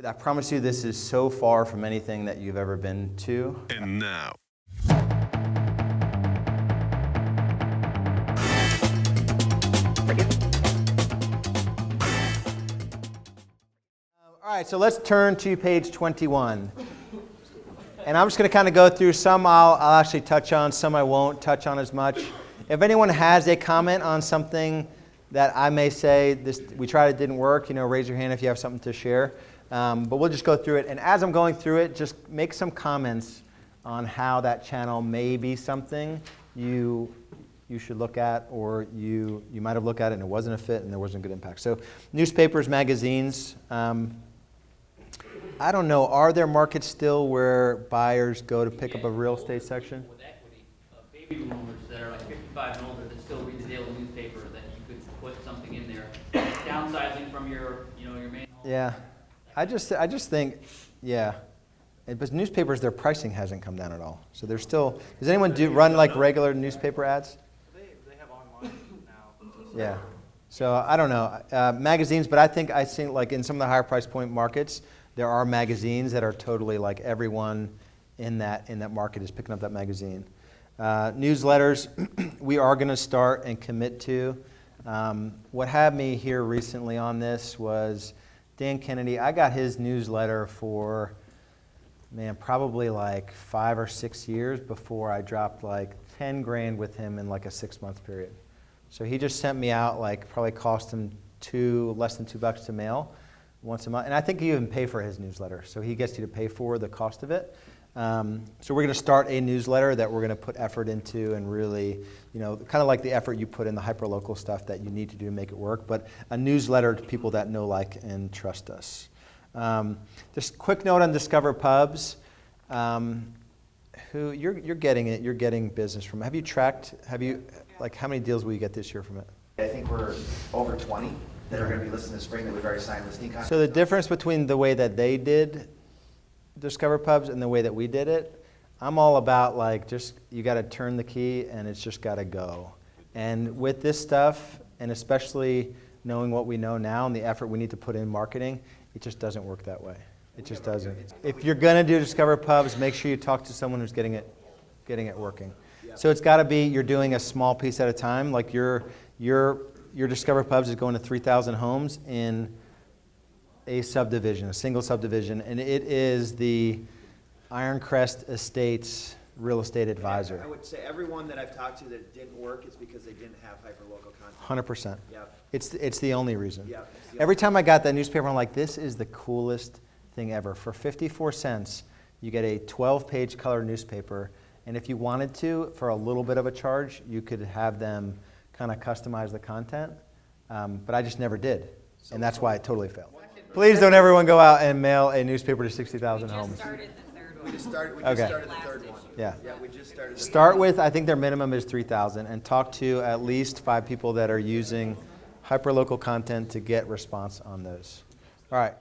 I promise you this is so far from anything that you've ever been to. And now. All right, so let's turn to page 21. And I'm just going to kind of go through some I'll actually touch on, some I won't touch on as much. If anyone has a comment on something that I may say, this we tried, it didn't work, raise your hand if you have something to share. But we'll just go through it. And as I'm going through it, just make some comments on how that channel may be something you should look at, or you might have looked at it and it wasn't a fit and there wasn't a good impact. So newspapers, magazines. I don't know, are there markets still where buyers go to pick up a real estate section? With equity, baby boomers that are like 55 and older that still read the daily newspaper, that you could put something in there. Downsizing from your main home. Yeah, I just think, yeah. But newspapers, their pricing hasn't come down at all. So they're still, does anyone run like regular newspaper ads? They have online now. Yeah. So I don't know. Magazines, but I think like in some of the higher price point markets, there are magazines that are totally like everyone in that market is picking up that magazine. Newsletters, we are going to start and commit to. What had me here recently on this was Dan Kennedy. I got his newsletter for, probably like 5 or 6 years before I dropped like 10 grand with him in like a 6-month period. So he just sent me out, like probably cost him less than $2 to mail once a month. And I think you even pay for his newsletter. So he gets you to pay for the cost of it. So we're going to start a newsletter that we're going to put effort into and really, kind of like the effort you put in the hyperlocal stuff that you need to do to make it work, but a newsletter to people that know, like, and trust us. Just quick note on Discover Pubs. You're getting it. You're getting business from. Have you tracked? Like, how many deals will you get this year from it? I think we're over 20 that are going to be listed this spring that we've already signed listing contracts. So the difference between the way that they did Discover Pubs and the way that we did it, I'm all about like just you got to turn the key and it's just got to go. And with this stuff, and especially knowing what we know now and the effort we need to put in marketing, it just doesn't work that way. It just doesn't. If you're going to do Discover Pubs, make sure you talk to someone who's getting it working. So it's got to be you're doing a small piece at a time. Like your Discover Pubs is going to 3,000 homes in a subdivision, a single subdivision, and it is the Ironcrest Estates real estate advisor. I would say everyone that I've talked to that didn't work is because they didn't have hyperlocal content. 100%. Yep. It's the only reason. Yep. Every time I got that newspaper, I'm like, this is the coolest thing ever. For 54 cents, you get a 12-page color newspaper, and if you wanted to, for a little bit of a charge, you could have them kind of customize the content, but I just never did, and that's why it totally failed. Please don't everyone go out and mail a newspaper to 60,000 homes. We just started the third one. Yeah. Yeah, we just started. Start with, I think their minimum is 3,000, and talk to at least 5 people that are using hyperlocal content to get response on those. All right.